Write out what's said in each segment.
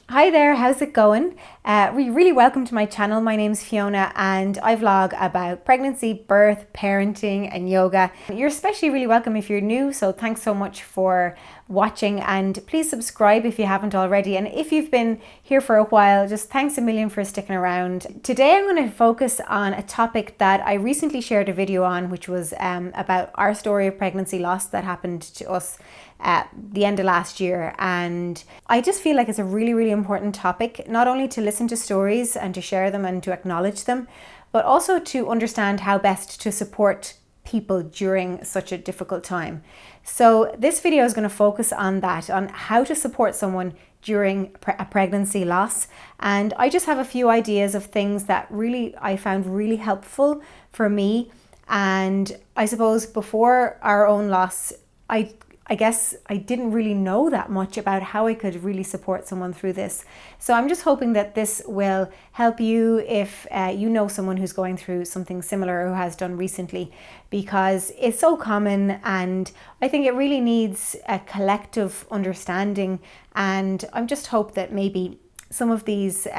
Hi there, how's it going? Really welcome to my channel. My name's Fiona and I vlog about pregnancy, birth, parenting and yoga. You're especially really welcome if you're new, so thanks so much for watching and please subscribe if you haven't already. And if you've been here for a while, just thanks a million for sticking around. Today I'm going to focus on a topic that I recently shared a video on, which was about our story of pregnancy loss that happened to us at the end of last year. And I just feel like it's a really important topic, not only to listen to stories and to share them and to acknowledge them, but also to understand how best to support people during such a difficult time. So this video is going to focus on that, on how to support someone during a pregnancy loss. And I just have a few ideas of things that I found really helpful for me. And I suppose before our own loss, I guess I didn't really know that much about how I could really support someone through this. So I'm just hoping that this will help you if you know someone who's going through something similar or who has done recently, because it's so common and I think it really needs a collective understanding. And I'm just hope that maybe some of these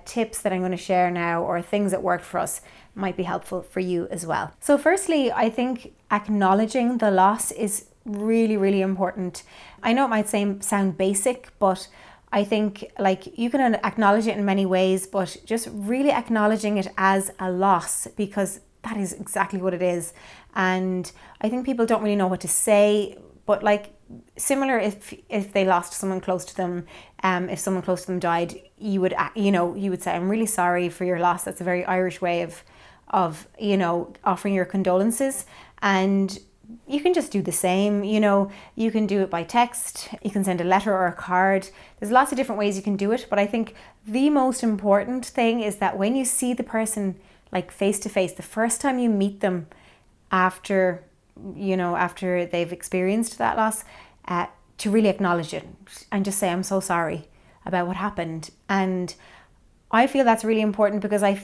tips that I'm going to share now, or things that worked for us, might be helpful for you as well. So firstly, I think acknowledging the loss is really important. I know it might sound basic, but I think like you can acknowledge it in many ways, but just really acknowledging it as a loss, because that is exactly what it is. And I think people don't really know what to say, but like similar if they lost someone close to them, if someone close to them died, you would say, I'm really sorry for your loss. That's a very Irish way of offering your condolences. And you can just do the same. You can do it by text, you can send a letter or a card. There's lots of different ways you can do it, but I think the most important thing is that when you see the person like face to face, the first time you meet them after they've experienced that loss, to really acknowledge it and just say, I'm so sorry about what happened. And I feel that's really important, because I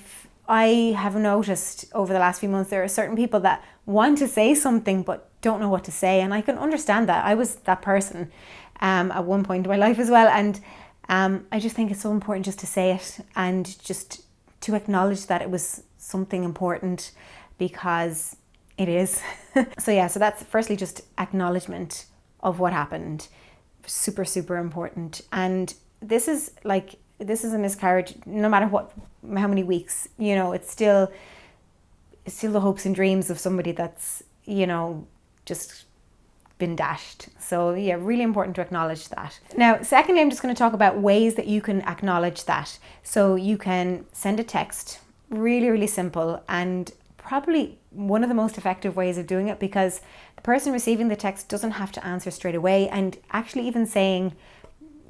have noticed over the last few months there are certain people that want to say something but don't know what to say, and I can understand that. I was that person at one point in my life as well, and I just think it's so important just to say it and just to acknowledge that it was something important, because it is. So that's firstly just acknowledgement of what happened. Super important. And this is a miscarriage, no matter how many weeks, it's still the hopes and dreams of somebody that's, just been dashed. So yeah, really important to acknowledge that. Now, secondly, I'm just going to talk about ways that you can acknowledge that. So you can send a text, really simple, and probably one of the most effective ways of doing it, because the person receiving the text doesn't have to answer straight away. And actually even saying,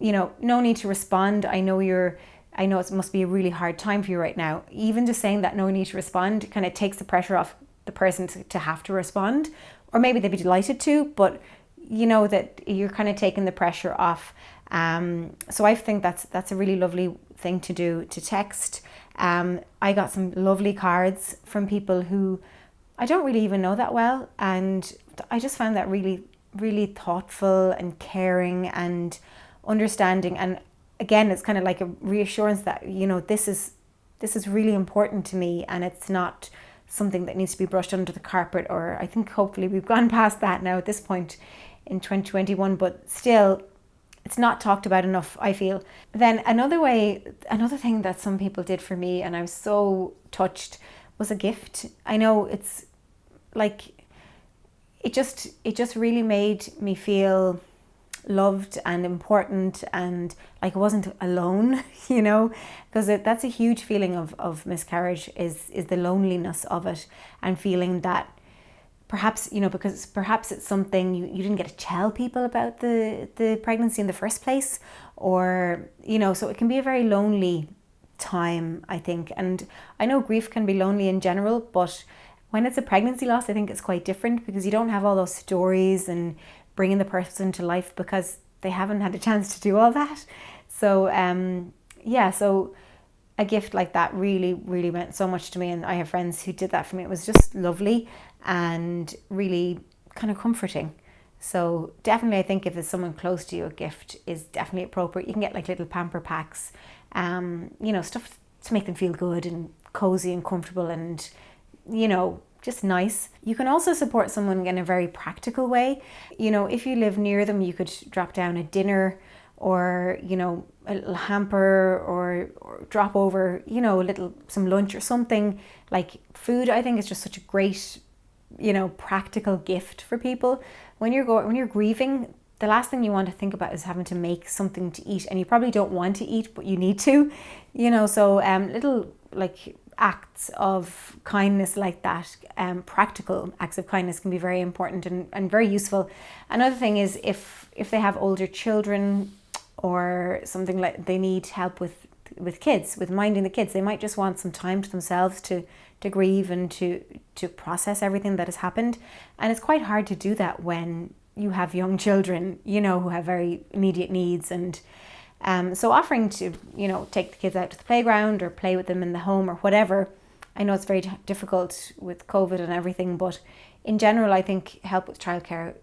no need to respond. I know it must be a really hard time for you right now. Even just saying that no need to respond kind of takes the pressure off the person to have to respond, or maybe they'd be delighted to, but that you're kind of taking the pressure off. So I think that's a really lovely thing to do, to text. I got some lovely cards from people who I don't really even know that well, and I just found that really thoughtful and caring and understanding. And again, it's kind of like a reassurance that this is really important to me, and it's not something that needs to be brushed under the carpet. Or I think hopefully we've gone past that now at this point in 2021, but still it's not talked about enough, I feel. Then another thing that some people did for me, and I was so touched, was a gift. I know it's like it just really made me feel loved and important, and like I wasn't alone, because that's a huge feeling of miscarriage, is the loneliness of it, and feeling that perhaps, because perhaps it's something you didn't get to tell people about the pregnancy in the first place, or, so it can be a very lonely time, I think. And I know grief can be lonely in general, but when it's a pregnancy loss, I think it's quite different, because you don't have all those stories and bringing the person to life, because they haven't had a chance to do all that. So so a gift like that really meant so much to me, and I have friends who did that for me. It was just lovely and really kind of comforting. So definitely I think if there's someone close to you, a gift is definitely appropriate. You can get like little pamper packs, stuff to make them feel good and cozy and comfortable and, just nice. You can also support someone in a very practical way. If you live near them, you could drop down a dinner or, a little hamper or drop over, some lunch or something. Like food, I think is just such a great, practical gift for people. When you're grieving, the last thing you want to think about is having to make something to eat, and you probably don't want to eat, but you need to, so little like acts of kindness like that, practical acts of kindness can be very important and very useful. Another thing is if they have older children or something like they need help with kids, with minding the kids, they might just want some time to themselves to grieve and to process everything that has happened. And it's quite hard to do that when you have young children, who have very immediate needs. And so offering to, take the kids out to the playground or play with them in the home or whatever. I know it's very difficult with COVID and everything, but in general, I think help with childcare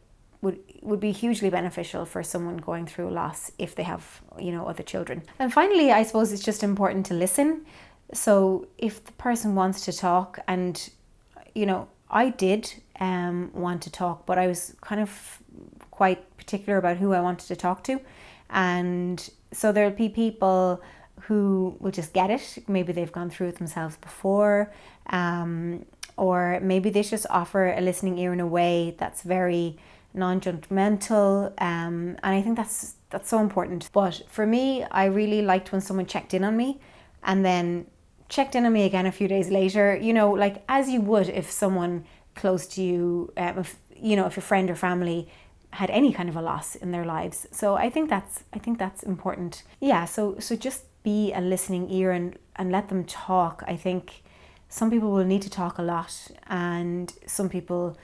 would be hugely beneficial for someone going through a loss if they have, other children. And finally, I suppose it's just important to listen. So if the person wants to talk, and, I did want to talk, but I was kind of quite particular about who I wanted to talk to. And so there'll be people who will just get it. Maybe they've gone through it themselves before, or maybe they just offer a listening ear in a way that's very non-judgmental, and I think that's so important. But for me, I really liked when someone checked in on me and then checked in on me again a few days later, like as you would if someone close to you, if your friend or family had any kind of a loss in their lives. So I think that's important. Yeah, so just be a listening ear and let them talk. I think some people will need to talk a lot, and some people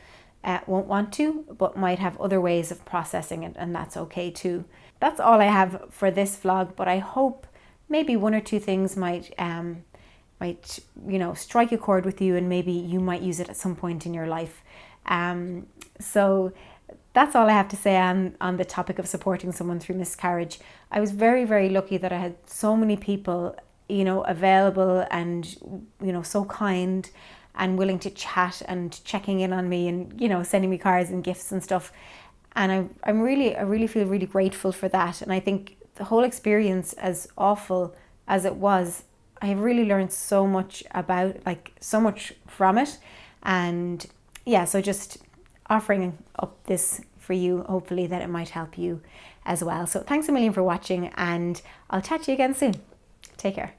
won't want to, but might have other ways of processing it, and that's okay too. That's all I have for this vlog, but I hope maybe one or two things might strike a chord with you, and maybe you might use it at some point in your life. So that's all I have to say on the topic of supporting someone through miscarriage. I was very, very lucky that I had so many people, available and, so kind and willing to chat and checking in on me and, sending me cards and gifts and stuff. And I really feel really grateful for that. And I think the whole experience, as awful as it was, I have really learned so much so much from it. And yeah, so just offering up this for you, hopefully that it might help you as well. So thanks a million for watching, and I'll chat to you again soon. Take care.